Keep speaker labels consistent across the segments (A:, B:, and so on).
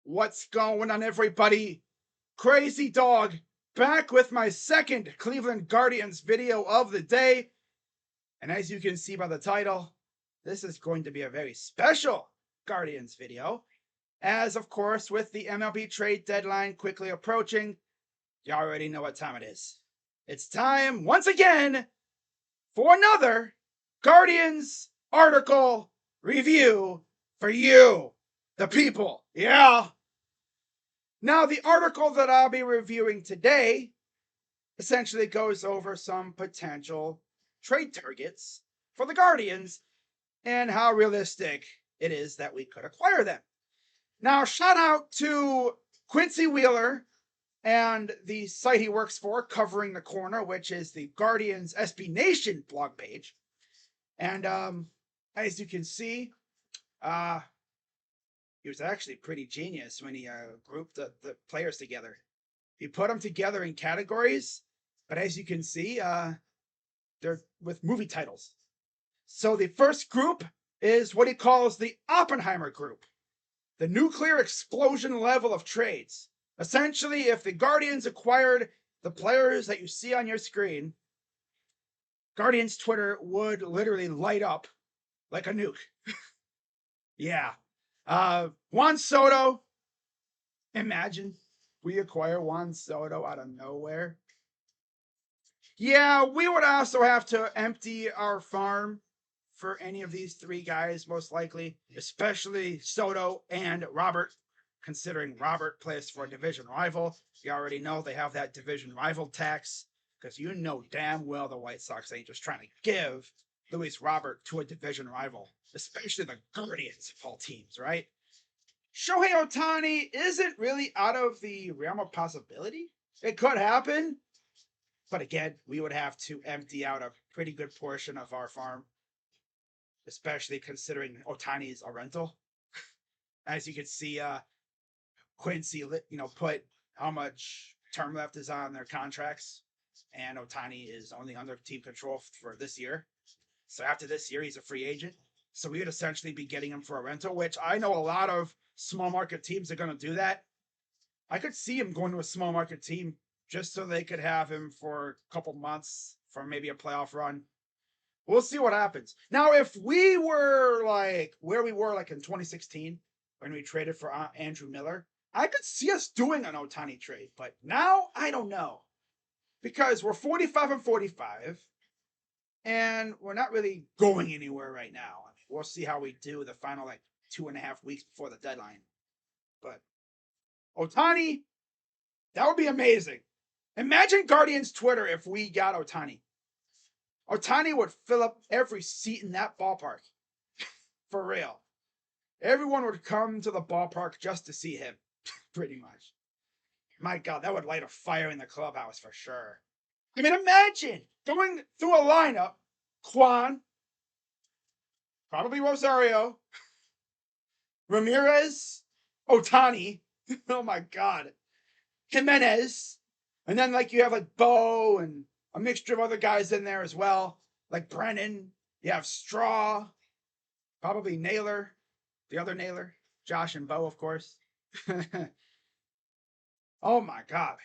A: What's going on, everybody? Crazy Dog back with my second Cleveland Guardians video of the day. And as you can see by the title, this is going to be a very special Guardians video. As, of course, with the MLB trade deadline quickly approaching, you already know what time it is. It's time, once again, for another Guardians article review for you, the people. Yeah. Now, the article that I'll be reviewing today essentially goes over some potential trade targets for the Guardians and how realistic it is that we could acquire them. Now, shout out to Quincy Wheeler and the site he works for, Covering the Corner, which is the Guardians SB Nation blog page. And as you can see, he was actually pretty genius when he grouped the players together. He put them together in categories, but as you can see, they're with movie titles. So the first group is what he calls the Oppenheimer group, the nuclear explosion level of trades. Essentially, if the Guardians acquired the players that you see on your screen, Guardians Twitter would literally light up like a nuke. Yeah. Juan Soto. Imagine we acquire Juan Soto out of nowhere. Yeah, we would also have to empty our farm for any of these three guys, most likely, especially Soto and Robert, considering Robert plays for a division rival. You already know they have that division rival tax, because you know damn well the White Sox ain't just trying to give Luis Robert to a division rival, especially the Guardians of all teams, right? Shohei Ohtani isn't really out of the realm of possibility. It could happen, but again, we would have to empty out a pretty good portion of our farm, especially considering Ohtani is a rental. As you can see, Quincy, put how much term left is on their contracts, and Ohtani is only under team control for this year. So after this year, he's a free agent. So we would essentially be getting him for a rental, which I know a lot of small market teams are going to do that. I could see him going to a small market team just so they could have him for a couple months for maybe a playoff run. We'll see what happens. Now, if we were like where we were like in 2016 when we traded for Andrew Miller, I could see us doing an Ohtani trade. But now, I don't know. Because we're 45 and 45. And we're not really going anywhere right now. I mean, we'll see how we do the final 2.5 weeks before the deadline. But Ohtani, that would be amazing. Imagine Guardians Twitter if we got Ohtani. Ohtani would fill up every seat in that ballpark. For real. Everyone would come to the ballpark just to see him. Pretty much. My God, that would light a fire in the clubhouse for sure. I mean, imagine going through a lineup, Kwan, probably Rosario, Ramirez, Ohtani, oh my God, Jimenez, and then you have Bo and a mixture of other guys in there as well, like Brennan, you have Straw, probably Naylor, the other Naylor, Josh and Bo, of course. Oh my God,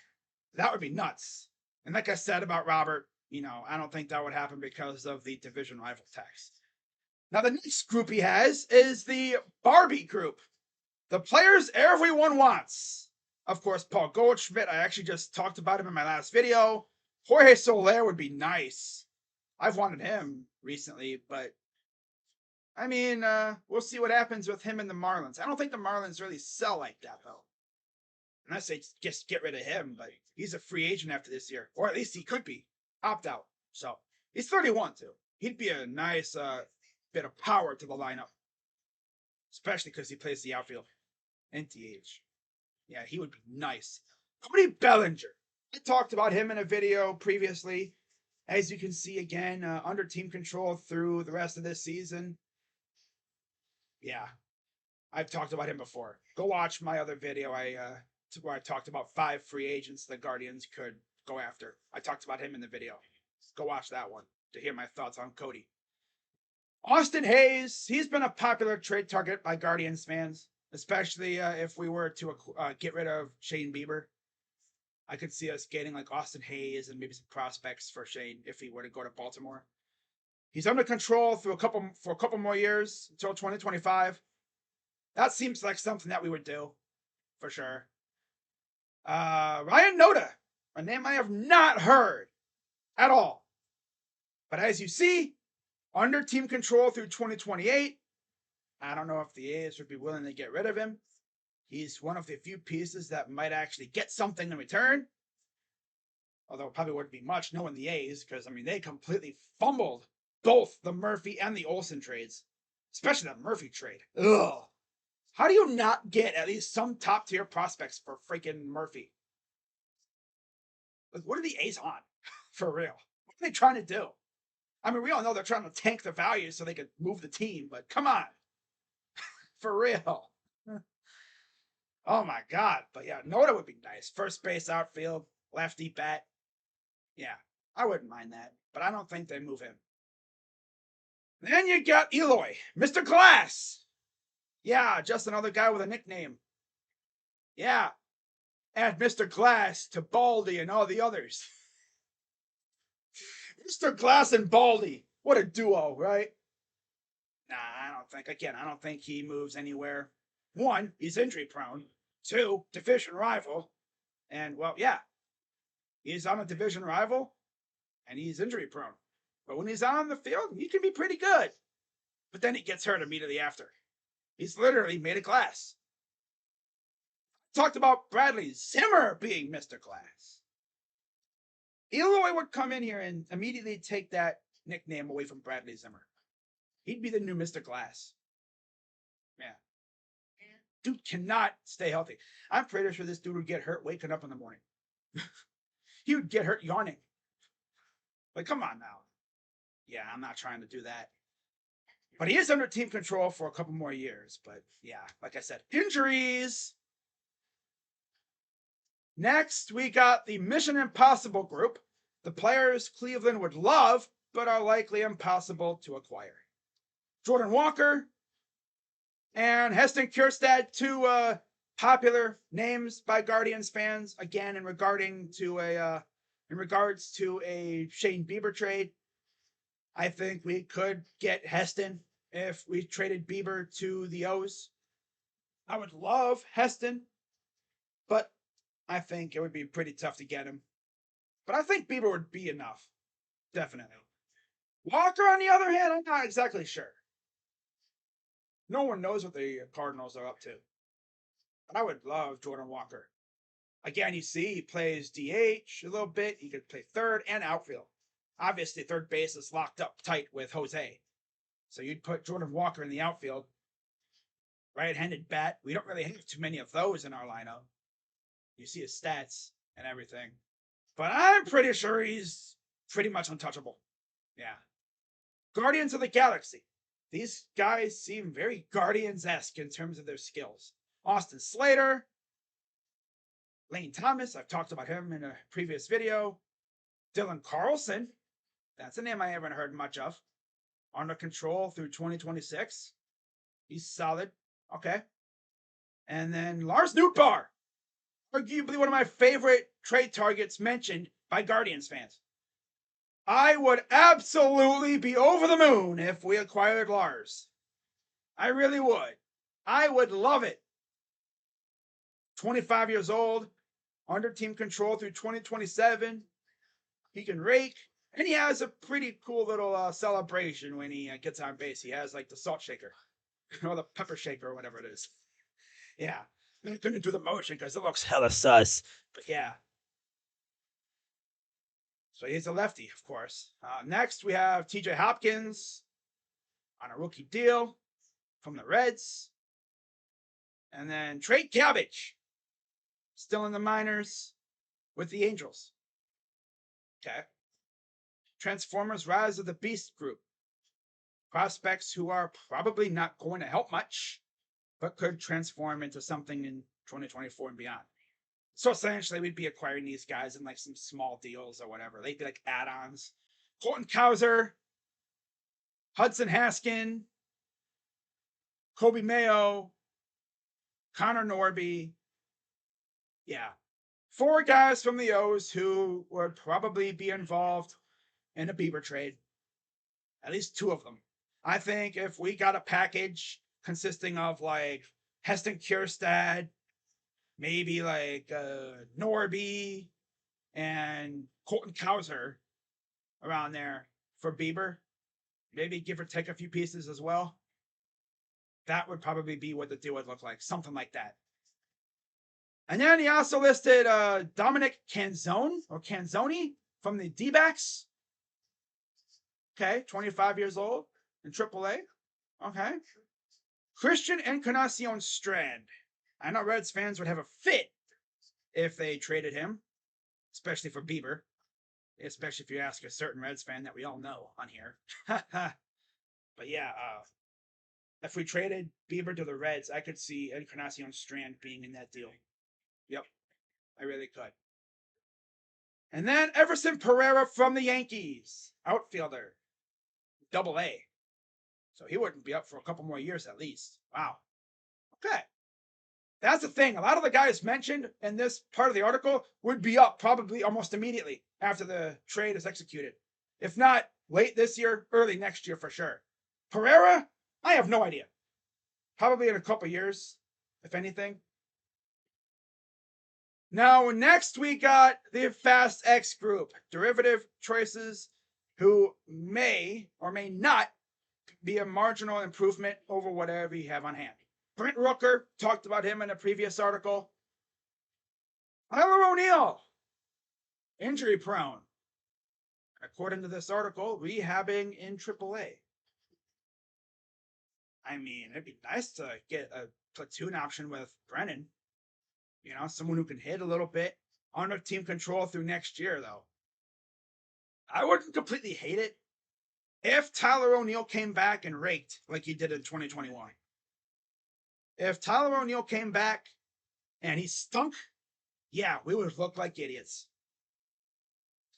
A: that would be nuts. And like I said about Robert, I don't think that would happen because of the division rival tax. Now, the next group he has is the Barbie group. The players everyone wants. Of course, Paul Goldschmidt, I actually just talked about him in my last video. Jorge Soler would be nice. I've wanted him recently, but I mean, we'll see what happens with him and the Marlins. I don't think the Marlins really sell like that, though. Unless they just get rid of him, but he's a free agent after this year. Or at least he could be. Opt out. So, he's 31, too. He'd be a nice bit of power to the lineup. Especially because he plays the outfield. NTH. Yeah, he would be nice. Cody Bellinger. I talked about him in a video previously. As you can see, again, under team control through the rest of this season. Yeah. I've talked about him before. Go watch my other video where I talked about 5 free agents the Guardians could go after. I talked about him in the video. Go watch that one to hear my thoughts on Cody. Austin Hayes, he's been a popular trade target by Guardians fans. especially if we were to get rid of Shane Bieber. I could see us getting like Austin Hayes and maybe some prospects for Shane if he were to go to Baltimore. He's under control for a couple more years until 2025. That seems like something that we would do for sure. Ryan Noda, a name I have not heard at all. But as you see, under team control through 2028. I don't know if the A's would be willing to get rid of him. He's one of the few pieces that might actually get something in return. Although it probably wouldn't be much knowing the A's, because I mean they completely fumbled both the Murphy and the Olsen trades. Especially the Murphy trade. Ugh. How do you not get at least some top tier prospects for freaking Murphy? Like, what are the A's on? For real. What are they trying to do? I mean, we all know they're trying to tank the value so they could move the team, but come on. For real. Oh my God. But yeah, Noda would be nice. First base, outfield, lefty bat. Yeah, I wouldn't mind that. But I don't think they move him. Then you got Eloy, Mr. Glass. Yeah, just another guy with a nickname. Yeah. Add Mr. Glass to Baldy and all the others. Mr. Glass and Baldy. What a duo, right? Nah, I don't think he moves anywhere. One, he's injury prone. Two, division rival. And, well, yeah, he's on a division rival and he's injury prone. But when he's on the field, he can be pretty good. But then he gets hurt immediately after. He's literally made of glass. Talked about Bradley Zimmer being Mr. Glass. Eloy would come in here and immediately take that nickname away from Bradley Zimmer. He'd be the new Mr. Glass. Yeah. Dude cannot stay healthy. I'm pretty sure this dude would get hurt waking up in the morning. He would get hurt yawning. Like, come on now. Yeah, I'm not trying to do that. But he is under team control for a couple more years. But yeah, like I said, injuries. Next, we got the Mission Impossible group. The players Cleveland would love, but are likely impossible to acquire. Jordan Walker and Heston Kjerstad, two popular names by Guardians fans. Again, in regards to a Shane Bieber trade, I think we could get Heston if we traded Bieber to the O's. I would love Heston, but I think it would be pretty tough to get him. But I think Bieber would be enough. Definitely. Walker, on the other hand, I'm not exactly sure. No one knows what the Cardinals are up to. But I would love Jordan Walker. Again, you see, he plays DH a little bit. He could play third and outfield. Obviously, third base is locked up tight with Jose. So you'd put Jordan Walker in the outfield. Right-handed bat. We don't really have too many of those in our lineup. You see his stats and everything. But I'm pretty sure he's pretty much untouchable. Yeah. Guardians of the Galaxy. These guys seem very Guardians-esque in terms of their skills. Austin Slater. Lane Thomas. I've talked about him in a previous video. Dylan Carlson. That's a name I haven't heard much of. Under control through 2026. He's solid. Okay. And then Lars Nootbaar. Arguably one of my favorite trade targets mentioned by Guardians fans. I would absolutely be over the moon if we acquired Lars. I really would. I would love it. 25 years old, under team control through 2027. He can rake, and he has a pretty cool little celebration when he gets on base. He has like the salt shaker, or the pepper shaker, or whatever it is. Yeah. I couldn't do the motion because it looks hella sus. But yeah. So he's a lefty, of course. Next, we have TJ Hopkins on a rookie deal from the Reds. And then Trey Cabbage, still in the minors with the Angels. Okay. Transformers Rise of the Beast group. Prospects who are probably not going to help much, but could transform into something in 2024 and beyond. So essentially, we'd be acquiring these guys in like some small deals or whatever. They'd be like add-ons. Colton Cowser, Hudson Haskin, Kobe Mayo, Connor Norby. Yeah. 4 guys from the O's who would probably be involved in a Bieber trade. At least 2 of them. I think if we got a package consisting of like Heston Kjerstad, maybe like Norby and Colton Cowser around there for Bieber, maybe give or take a few pieces as well. That would probably be what the deal would look like. Something like that. And then he also listed Dominic Canzoni from the D-backs. Okay, 25 years old in AAA. Okay. Christian Encarnacion Strand. I know Reds fans would have a fit if they traded him, especially for Bieber. Especially if you ask a certain Reds fan that we all know on here. But yeah, if we traded Bieber to the Reds, I could see Encarnacion Strand being in that deal. Yep, I really could. And then Everson Pereira from the Yankees, outfielder, AA. So he wouldn't be up for a couple more years at least. Wow. Okay. That's the thing. A lot of the guys mentioned in this part of the article would be up probably almost immediately after the trade is executed. If not late this year, early next year for sure. Pereira, I have no idea. Probably in a couple years, if anything. Now, next we got the Fast X group, derivative choices who may or may not be a marginal improvement over whatever you have on hand. Brent Rooker, talked about him in a previous article. Tyler O'Neill, injury prone. According to this article, rehabbing in AAA. I mean, it'd be nice to get a platoon option with Brennan. You know, someone who can hit a little bit under team control through next year, though. I wouldn't completely hate it if Tyler O'Neill came back and raked like he did in 2021. If Tyler O'Neill came back and he stunk, yeah, we would look like idiots.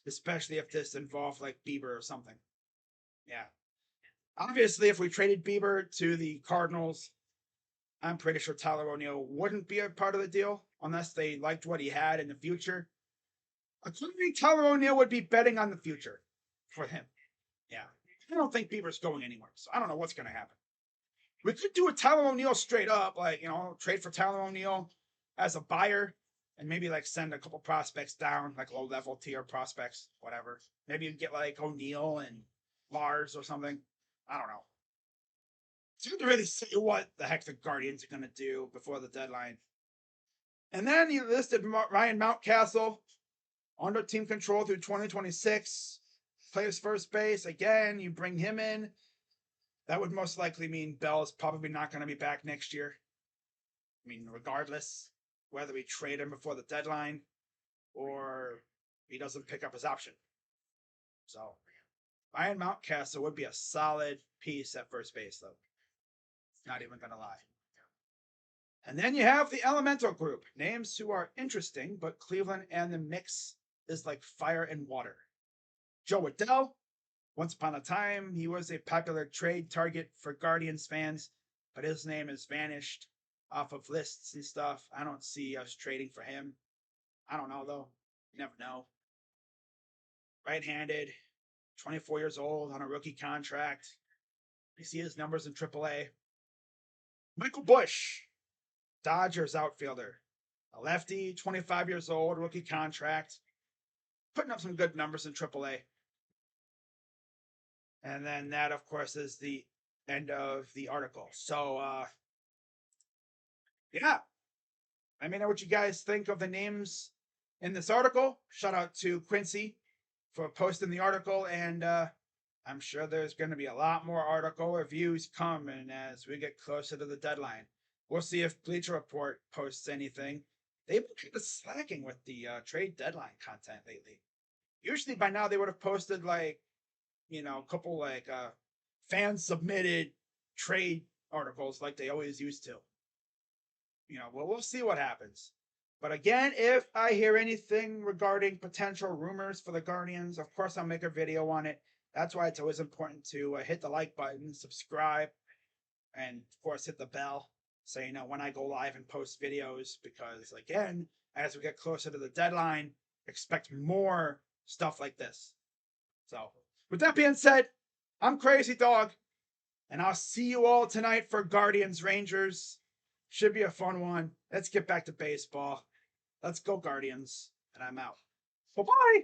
A: Especially if this involved like Bieber or something. Yeah. Obviously, if we traded Bieber to the Cardinals, I'm pretty sure Tyler O'Neill wouldn't be a part of the deal unless they liked what he had in the future. I think Tyler O'Neill would be betting on the future for him. Yeah. I don't think Bieber's going anywhere, so I don't know what's going to happen. We could do a Tyler O'Neill straight up, like, you know, trade for Tyler O'Neill as a buyer and maybe like send a couple prospects down, like low level tier prospects, whatever. Maybe you get like O'Neill and Lars or something. I don't know. It's hard to really say what the heck the Guardians are going to do before the deadline. And then he listed Ryan Mountcastle under team control through 2026. Plays first base. Again, you bring him in. That would most likely mean Bell is probably not going to be back next year. I mean, regardless, whether we trade him before the deadline or he doesn't pick up his option. So, Ryan Mountcastle would be a solid piece at first base, though. Not even going to lie. And then you have the Elemental group. Names who are interesting, but Cleveland and the mix is like fire and water. Joe Waddell. Once upon a time, he was a popular trade target for Guardians fans, but his name has vanished off of lists and stuff. I don't see us trading for him. I don't know, though. You never know. Right-handed, 24 years old on a rookie contract. You see his numbers in AAA. Michael Bush, Dodgers outfielder. A lefty, 25 years old, rookie contract. Putting up some good numbers in AAA. And then that, of course, is the end of the article. So, yeah. Let me know what you guys think of the names in this article. Shout out to Quincy for posting the article. And I'm sure there's going to be a lot more article reviews coming as we get closer to the deadline. We'll see if Bleacher Report posts anything. They've been kind of slacking with the trade deadline content lately. Usually by now they would have posted like, you know, a couple like fan submitted trade articles like they always used to. You know, well, we'll see what happens. But again, if I hear anything regarding potential rumors for the Guardians, of course I'll make a video on it. That's why it's always important to hit the like button, subscribe, and of course hit the bell So, you know, when I go live and post videos, because again, as we get closer to the deadline, expect more stuff like this. So, with that being said, I'm Crazy Dog, and I'll see you all tonight for Guardians Rangers. Should be a fun one. Let's get back to baseball. Let's go, Guardians. And I'm out. Bye-bye.